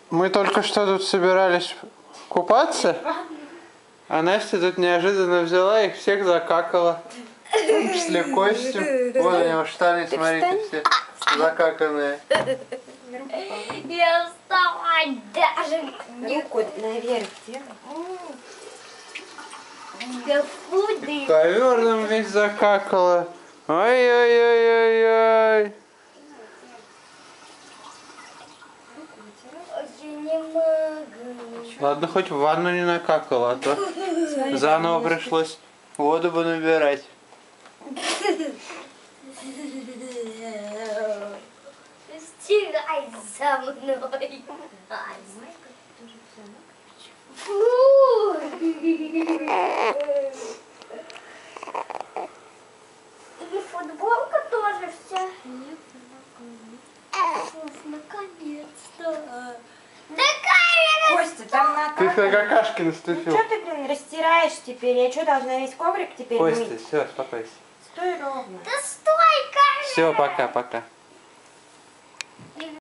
Мы только что тут собирались купаться, а Настя тут неожиданно взяла их всех закакала. В том числе Костю. Вот у него штаны, смотрите, все закаканные. Я вставать даже не Руку наверх делай. буду. Ковер нам весь закакала. Ой-ой-ой-ой-ой. Не могу. Ладно, хоть в ванну не накакала, а то заново пришлось воду бы набирать. Стирай за мной. Фу. И футболка тоже вся. Наконец-то. Да камера! Костя, там на Ты на какашки наступил. Что ты, блин, растираешь теперь? Я что, должна весь коврик теперь Костя, мыть? все, успокойся. Стой ровно. Да стой, камера! Все, пока-пока.